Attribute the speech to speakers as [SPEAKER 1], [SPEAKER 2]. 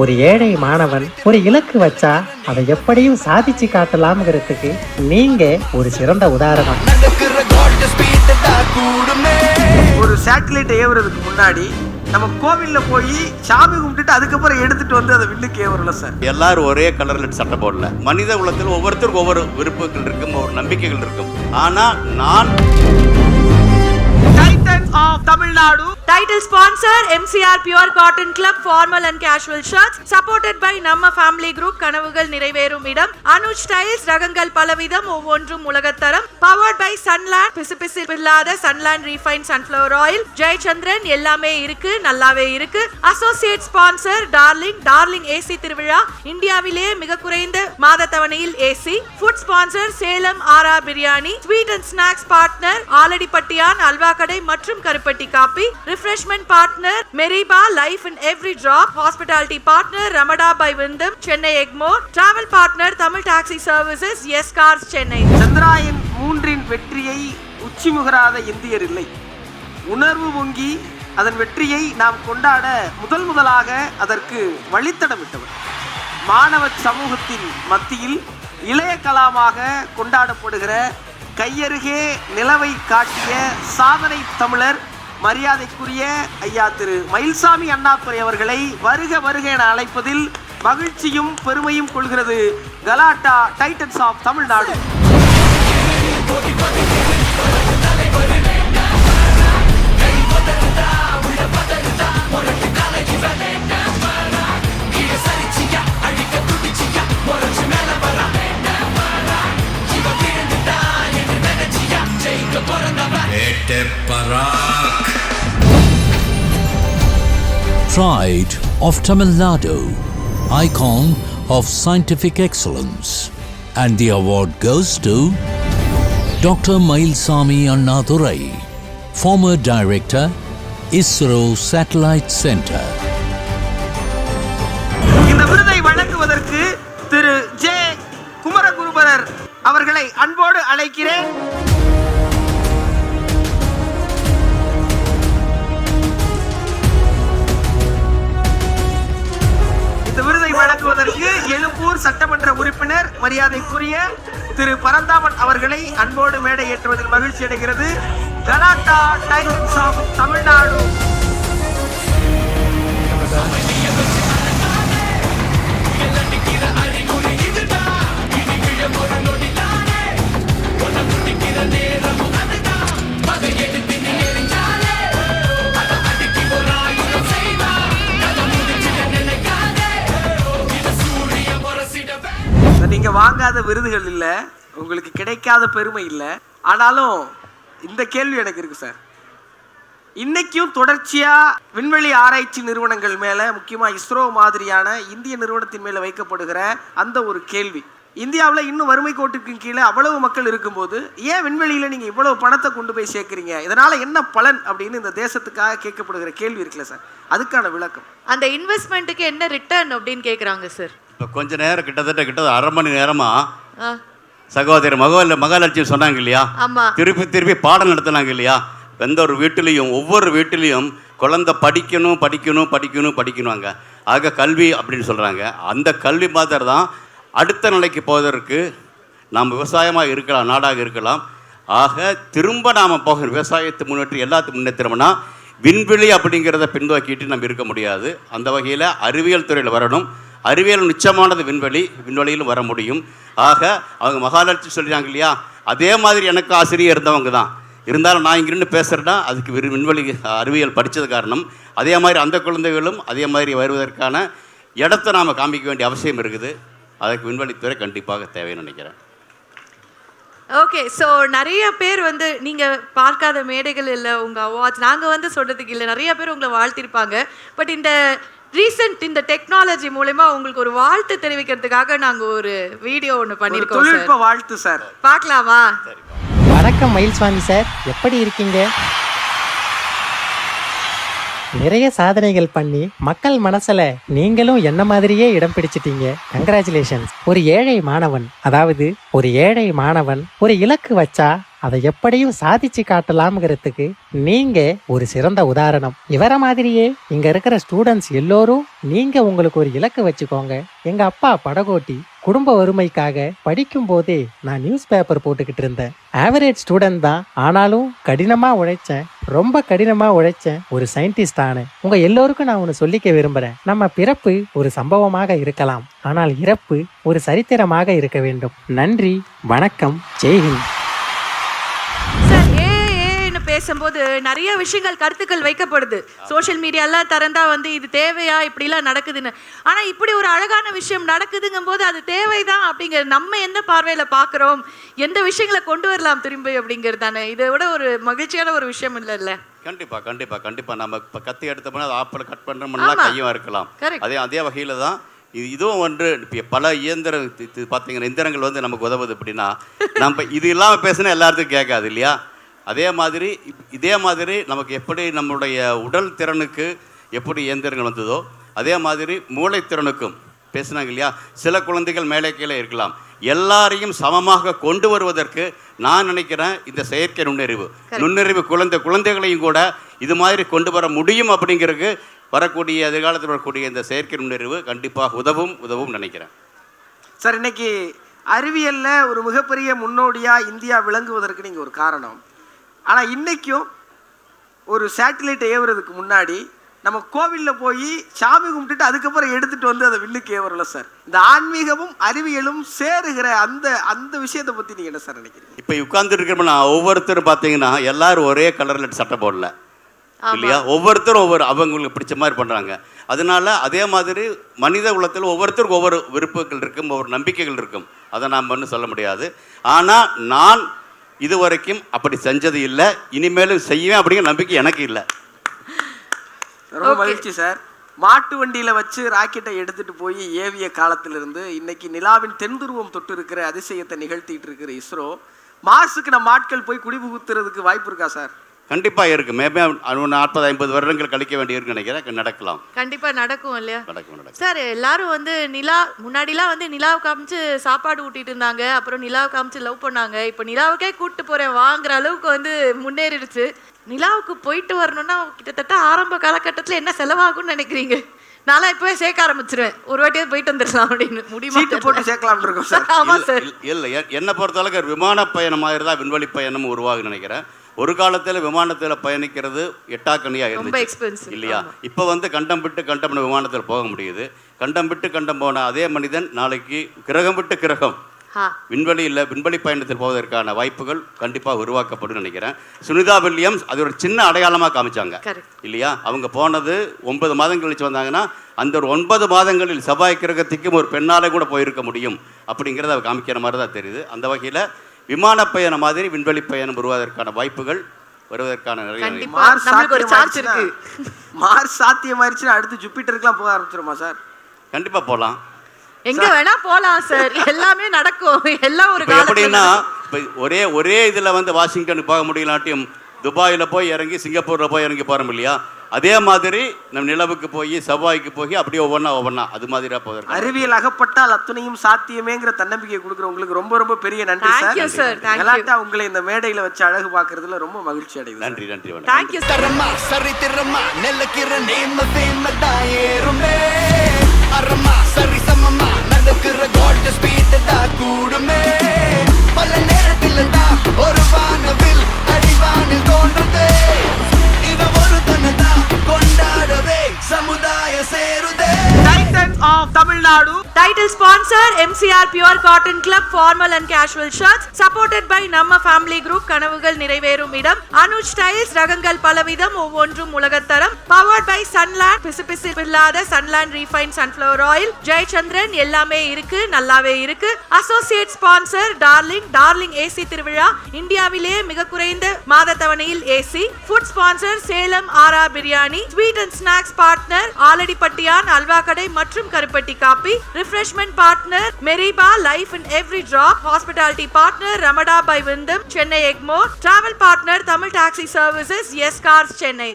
[SPEAKER 1] ஒரு ஏழை மாணவன் ஒரு இலக்கு வச்சா அதை எப்படியும் சாதிச்சு காட்டலாம்ங்கிறதுக்கு நீங்க ஒரு சிறந்த உதாரணம்.
[SPEAKER 2] ஒரு சேட்டலைட் ஏவுறதுக்கு முன்னாடி நம்ம கோவில்ல போய் சாமி கும்பிட்டுட்டு அதுக்கப்புறம் எடுத்துட்டு வந்து அதை விண்ணுக்கு ஏவுறல சார்.
[SPEAKER 3] எல்லாரும் ஒரே கலர்ல சட்டை போடல. மனித உலகத்தில் ஒவ்வொருத்தருக்கும் ஒவ்வொரு விருப்பங்கள் இருக்கும், ஒவ்வொரு நம்பிக்கைகள் இருக்கும். ஆனா நான்
[SPEAKER 2] Titans of Tamil Nadu
[SPEAKER 4] Title sponsor MCR Pure Cotton Club Formal and Casual Shirts supported by Namma Family Group கனவுகள் நிறைவேறும் இடம் அனுஜ் ஸ்டைல்ஸ் ரகங்கள் பலவிதம் ஒவ்வொன்றும் உலகத்தரம் powered by Sunland பிசுபிசு இல்லாத Sunland Refined Sunflower Oil Jayachandran எல்லாமே இருக்கு நல்லாவே இருக்கு அசோசியேட் ஸ்பான்சர் டார்லிங் AC திருவிழா இந்தியாவிலே மிக குறைந்த மாத தவணையில் AC food sponsor Salem Aara biryani sweet and snacks partner Aladipattiyan அல்வா கடை மற்றும் கருப்பட்டி coffee refreshment partner Meriba Life in Every Drop hospitality partner Ramada by Wyndham Chennai Egmore travel partner Tamil Taxi Services Yes Cars Chennai.
[SPEAKER 2] Chandrayaan 3 வெற்றியை உச்சிமுகராத இந்தியர் இல்லை. உணர்வு பொங்கி அதன் வெற்றியை நாம் கொண்டாட முதலாக அதற்கு வழித்தடமிட்டவர். மாணவ சமூகத்தின் மத்தியில் இளைய கலாமாக கொண்டாடப்படுகிற கையருகே நிலவை காட்டிய சாதனை தமிழர் மரியாதைக்குரிய ஐயா திரு மயில்சாமி அண்ணாதுரை அவர்களை வருக என அழைப்பதில் மகிழ்ச்சியும் பெருமையும் கொள்கிறது Galatta Titans of Tamil Nadu.
[SPEAKER 5] Pride of Tamil Nadu, icon of scientific excellence, and the award goes to Dr. Mailsami Annadurai, former director, ISRO Satellite Center.
[SPEAKER 2] இந்த விருதை வழங்குவதற்கு திரு ஜே குமரகுருபரர் அவர்களை அன்போடு அழைக்கிறேன். இந்த விருதை வழங்குவதற்கு எழும்பூர் சட்டமன்ற உறுப்பினர் மரியாதைக்குரிய திரு பரந்தாமன் அவர்களை அன்போடு மேடை ஏற்றுவதில் மகிழ்ச்சி அடைகிறது கலாட்டா டைட்டன்ஸ் ஆஃப் தமிழ்நாடு. நீங்க வாங்காத விருதுகள் இல்ல, உங்களுக்கு கிடைக்காத பெருமை இல்ல. ஆனாலும் இந்த கேள்வி எனக்கு இருக்கு சார். இன்னைக்கும் தொடர்ச்சியா விண்வெளி ஆராய்ச்சி நிறுவனங்கள் மேல, முக்கியமா இஸ்ரோ மாதிரியான இந்திய நிறுவனத்தின் மேல வைக்கப்படுகிற அந்த ஒரு கேள்வி, இந்தியாவில் இன்னும் வறுமை கோட்டுக்கு கீழே அவ்வளவு மக்கள் இருக்கும்போது ஏன் விண்வெளியில நீங்க இவ்வளவு பணத்தை கொண்டு போய் சேர்க்கிறீங்க, இதனால என்ன பலன் அப்படின்னு இந்த தேசத்துக்காக கேட்கப்படுகிற கேள்வி இருக்குல்ல சார், அதுக்கான விளக்கம்.
[SPEAKER 4] அந்த இன்வெஸ்ட்மெண்ட்டுக்கு என்ன ரிட்டர்ன் அப்படின்னு கேட்குறாங்க சார்.
[SPEAKER 3] கொஞ்ச நேரம் கிட்டத்தட்ட அரை மணி நேரமா சகோதரி மகாலட்சுமி சொன்னாங்க இல்லையா, திருப்பி பாடம் நடத்தினாங்க இல்லையா. எந்த ஒரு வீட்டிலையும் ஒவ்வொரு வீட்டிலையும் குழந்தை படிக்கணுங்க. ஆக கல்வி அப்படின்னு சொல்கிறாங்க. அந்த கல்வி மாதிரி தான் அடுத்த நிலைக்கு போவதற்கு நாம் விவசாயமாக இருக்கலாம், நாடாக இருக்கலாம். ஆக திரும்ப நாம் போக விவசாயத்தை முன்னேற்றி எல்லாத்தையும் முன்னேற்றோம்னா விண்வெளி அப்படிங்கிறத பின்தோக்கிட்டு நம்ம இருக்க முடியாது. அந்த வகையில் அறிவியல் துறையில் வரணும். அறிவியல் நிச்சயமானது விண்வெளியிலும் வர முடியும். ஆக அவங்க மகாலட்சுமி சொல்கிறாங்க இல்லையா, அதே மாதிரி எனக்கு ஆசிரியர் இருந்தவங்க தான். இருந்தாலும் நான் இங்கிருந்து பேசுகிறேன்னா அதுக்கு விண்வெளி அறிவியல் படித்தது காரணம். அதே மாதிரி அந்த குழந்தைகளும் அதே மாதிரி வருவதற்கான இடத்த நாம் காமிக்க வேண்டிய அவசியம் இருக்குது. அதுக்கு விண்வெளித்துறை கண்டிப்பாக தேவைன்னு நினைக்கிறேன்.
[SPEAKER 4] ஓகே, ஸோ நிறைய பேர் நீங்கள் பார்க்காத மேடைகள் இல்லை உங்கள் அவார்ட்ஸ், நாங்கள் சொல்கிறதுக்கு இல்லை, நிறைய பேர் உங்களை வாழ்த்திருப்பாங்க. பட் இந்த டெக்னாலஜி மூலமா உங்களுக்கு ஒரு வாழ்த்து தெரிவிக்கிறதுக்காக நாங்க ஒரு வீடியோ ஒன்று பண்ணியிருக்கோம்.
[SPEAKER 2] தொழில்நுட்ப வாழ்த்து சார்,
[SPEAKER 4] பார்க்கலாமா?
[SPEAKER 1] வணக்கம் மயில்சாமி சார், எப்படி இருக்கீங்க? நிறைய சாதனைகள் பண்ணி மக்கள் மனசுல நீங்களும் என்ன மாதிரியே இடம் பிடிச்சிட்டீங்க. கங்க்ராச்சுலேஷன்ஸ். ஒரு ஏழை மாணவன் ஒரு இலக்கு வச்சா அதை எப்படியும் சாதிச்சு காட்டலாம்ங்கிறதுக்கு நீங்க ஒரு சிறந்த உதாரணம். இவர மாதிரியே இங்க இருக்கிற ஸ்டூடெண்ட்ஸ் எல்லோரும் நீங்க உங்களுக்கு ஒரு இலக்கு வச்சுக்கோங்க. எங்க அப்பா படகோட்டி, குடும்ப வறுமைக்காக படிக்கும் போதே நான் நியூஸ் பேப்பர் போட்டுக்கிட்டு இருந்தேன். ஆவரேஜ் ஸ்டூடெண்ட் தான், ஆனாலும் கடினமா உழைச்சேன், ரொம்ப கடினமா உழைச்சேன், ஒரு சயின்டிஸ்ட் ஆனேன். உங்க எல்லோருக்கும் நான் ஒன்று சொல்லிக்க விரும்புறேன். நம்ம பிறப்பு ஒரு சம்பவமாக இருக்கலாம், ஆனால் இறப்பு ஒரு சரித்திரமாக இருக்க வேண்டும். நன்றி, வணக்கம், ஜெய்ஹிந்த்.
[SPEAKER 4] சார் ஏன்னு பேசும்போது நிறைய விஷயங்கள் கருத்துக்கள் வைக்கப்படுது. சோஷியல் மீடியாலாம் திறந்தா வந்து இது தேவையா, இப்படிலாம் நடக்குதுன்னு. ஆனா இப்படி ஒரு அழகான விஷயம் நடக்குதுங்கும் போது அது தேவைதான் அப்படிங்கிற நம்ம எந்த பார்வையில பாக்குறோம், எந்த விஷயங்களை கொண்டு வரலாம் திரும்பி அப்படிங்கிறது தானே. இதை விட ஒரு மகிழ்ச்சியான ஒரு விஷயம் இல்லைல்ல?
[SPEAKER 3] கண்டிப்பா கண்டிப்பா கண்டிப்பா. நம்ம இப்போ கத்தி எடுத்தோம்னா அது ஆப்பில் கட் பண்ணுறோம்னா கையும் இருக்கலாம். அதே வகையில் தான் இதுவும் ஒன்று. இப்போ பல இயந்திரம் பார்த்தீங்கன்னா இயந்திரங்கள் வந்து நமக்கு உதவுது. அப்படின்னா நம்ம இது இல்லாமல் பேசினா எல்லாத்துக்கும் கேட்காது இல்லையா? இதே மாதிரி நமக்கு எப்படி நம்மளுடைய உடல் திறனுக்கு எப்படி இயந்திரங்கள் வந்ததோ அதே மாதிரி மூளைத்திறனுக்கும் பேசுனாங்க இல்லையா? சில குழந்தைகள் மேலே கீழே இருக்கலாம், எல்லாரையும் சமமாக கொண்டு வருவதற்கு நான் நினைக்கிறேன் இந்த செயற்கை நுண்ணறிவு குழந்தைகளையும் கூட இது மாதிரி கொண்டு வர முடியும். அப்படிங்கிறதுக்கு வரக்கூடிய எதிர்காலத்தில் வரக்கூடிய இந்த செயற்கை நுண்ணறிவு கண்டிப்பாக உதவும் நினைக்கிறேன்.
[SPEAKER 2] சார், இன்னைக்கு அறிவியலில் ஒரு மிகப்பெரிய முன்னோடியாக இந்தியா விளங்குவதற்கு நீங்கள் ஒரு காரணம். ஆனால் இன்றைக்கும் ஒரு சேட்டிலைட் ஏவுறதுக்கு முன்னாடி நம்ம கோவிலில் போய் சாமி கும்பிட்டுட்டு அதுக்கப்புறம் எடுத்துகிட்டு வந்து அதை வில்லுக்கு ஏவுறல சார். இந்த ஆன்மீகமும் அறிவியலும் சேருகிற அந்த விஷயத்தை பற்றி நீங்கள் என்ன சார் நினைக்கிறீங்க?
[SPEAKER 3] இப்போ உட்கார்ந்து இருக்கிறோம்னா ஒவ்வொருத்தரும் பார்த்தீங்கன்னா எல்லாரும் ஒரே கலரில் சட்டை போடல இல்லையா? ஒவ்வொருத்தரும் அவங்களுக்கு பிடிச்ச மாதிரி பண்ணுறாங்க. அதனால அதே மாதிரி மனித குலத்தில் ஒவ்வொருத்தருக்கும் ஒவ்வொரு விருப்பங்கள் இருக்கும், ஒவ்வொரு நம்பிக்கைகள் இருக்கும். அதை நாம் ஒன்றும் சொல்ல முடியாது. ஆனால் நான் இதுவரைக்கும் அப்படி செஞ்சது இல்லை, இனிமேலும் செய்வேன் அப்படிங்கிற நம்பிக்கை எனக்கு இல்லை.
[SPEAKER 2] ரொம்ப மகிழ்ச்சி சார். மாட்டு வண்டியில் வச்சு ராக்கெட்டை எடுத்துகிட்டு போய் ஏவிய காலத்திலிருந்து இன்னைக்கு நிலாவின் தென்துருவம் தொட்டு இருக்கிற அதிசயத்தை நிகழ்த்திட்டு இருக்கிற இஸ்ரோ, மார்ஸுக்கு நம்ம ஆட்கள் போய் குடிபுகுத்துறதுக்கு வாய்ப்பு இருக்கா சார்?
[SPEAKER 3] கண்டிப்பாக இருக்கு. மேபே 40-50 வருடங்கள் கழிக்க வேண்டியிருக்கு நினைக்கிறேன். நடக்கலாம்,
[SPEAKER 4] கண்டிப்பா நடக்கும் இல்லையா?
[SPEAKER 3] நடக்கும்
[SPEAKER 4] சார். எல்லாரும் வந்து முன்னாடிலாம் வந்து நிலாவை காமிச்சு சாப்பாடு ஊட்டிட்டு இருந்தாங்க, அப்புறம் நிலாவை காமிச்சு லவ் பண்ணாங்க. இப்போ நிலாவுக்கே கூப்பிட்டு போறேன் வாங்குற அளவுக்கு வந்து முன்னேறிடுச்சு. நிலாவுக்கு போயிட்டு வரணும்னா கிட்டத்தட்ட ஆரம்ப காலகட்டத்தில் என்ன செலவாகும்னு நினைக்கிறீங்க? நான்லாம் இப்போவே சேர்க்க ஆரம்பிச்சிருவேன், ஒரு வாட்டியாவது போயிட்டு வந்துடலாம் அப்படின்னு. முடிவு
[SPEAKER 2] போட்டு சேர்க்கலாம் இருக்கோம் சார்.
[SPEAKER 4] ஆமாம் சார்.
[SPEAKER 3] இல்லை, என்னை பொறுத்தளவுக்கு விமான பயணம் மாதிரி தான் விண்வெளி பயணம் உருவாகுன்னு நினைக்கிறேன். ஒரு காலத்தில் விமானத்தில் பயணிக்கிறது எட்டாக்கணியாக இருந்துச்சு இல்லையா? இப்போ வந்து கண்டம் விட்டு விமானத்தில் போக முடியுது. கண்டம் விட்டு கண்டம் போன அதே மனிதன் நாளைக்கு கிரகம் விட்டு கிரகம் விண்வெளி பயணத்தில் போவதற்கான வாய்ப்புகள் கண்டிப்பாக உருவாக்கப்படும் நினைக்கிறேன். சுனிதா வில்லியம்ஸ் அது ஒரு சின்ன அடையாளமாக காமிச்சாங்க இல்லையா? அவங்க போனது 9 மாதங்கள் கழிச்சு வந்தாங்கன்னா அந்த ஒரு 9 மாதங்களில் செவ்வாய் கிரகத்துக்கும் ஒரு பெண்ணாலே கூட போயிருக்க முடியும் அப்படிங்கிறத அவர் காமிக்கிற மாதிரி தான் தெரியுது. அந்த வகையில் விமான பயணம் மாதிரி விண்வெளி பயணம் வருவதற்கான வாய்ப்புகள் வருவதற்கான நிறைய
[SPEAKER 2] மார்ஸ் சாத்தியமாயிருச்சுன்னா அடுத்து ஜூபிட்டருக்குலாம் போக ஆரம்பிச்சிருமா சார்?
[SPEAKER 3] கண்டிப்பாக போகலாம்,
[SPEAKER 4] எங்க வேணா போலாம் சார். எல்லாமே நடக்கும். எல்லாம் ஒரு
[SPEAKER 3] எப்படின்னா ஒரே இதில் வந்து வாஷிங்டனுக்கு போக முடியலாட்டியும் துபாயில் போய் இறங்கி சிங்கப்பூரில் போய் இறங்கி போகிறோம் இல்லையா? அதே மாதிரி நம்ம நிலவுக்கு போய் செவ்வாய்க்கு போய் அப்படியே ஒவ்வொன்றா அது மாதிரியா போகிறோம்.
[SPEAKER 2] அறிவியல் அகப்பட்டால் அத்தனையும் சாத்தியமேங்கிற தன்னம்பிக்கை கொடுக்குற உங்களுக்கு ரொம்ப ரொம்ப பெரிய நன்றி சார். எல்லாட்டா உங்களை இந்த மேடையில் வச்சு அழகு பார்க்கறதுல ரொம்ப மகிழ்ச்சி அடையுது.
[SPEAKER 3] நன்றி.
[SPEAKER 4] Thank you sir.
[SPEAKER 6] சரி சமமா நடக்கிற கோல்ட் ஸ்பீட் தான் கூடுமே. பல நேரத்தில் தான் ஒரு வானவில் அடிவானில் தோன்றுதே. இவன் ஒரு தனதான் கொண்டாடவே சமுதாய சேருதே.
[SPEAKER 2] Titans of Tamil Nadu.
[SPEAKER 4] Title sponsor MCR Pure Cotton Club Formal and Casual Shirts. Supported by நம்ம Family Group கனவுகள் நிறைவேறும் இடம். அனுஜ் ஸ்டைல்ஸ் ரகங்கள் பலவிதம் ஒவ்வொன்றும் உலகத்தரம். Powered by Sunland பிசுபிசு இல்லாத Sunland Refined Sunflower Oil. Jayachandran எல்லாமே இருக்கு, நல்லாவே இருக்கு. Associate sponsor டார்லிங் AC திருவிழா, இந்தியாவிலே மிக குறைந்த மாத தவணையில் AC. Food sponsor Salem Aara biryani. Sweet and snacks partner ஆலடிப்பட்டியான் அல்வா கடை மற்றும் கருப்பட்டி coffee. Refreshment partner Meriba Life in Every Drop. Hospitality partner Ramada by Vindham Chennai Egmore. Travel partner Tamil Taxi Services Yes Cars Chennai.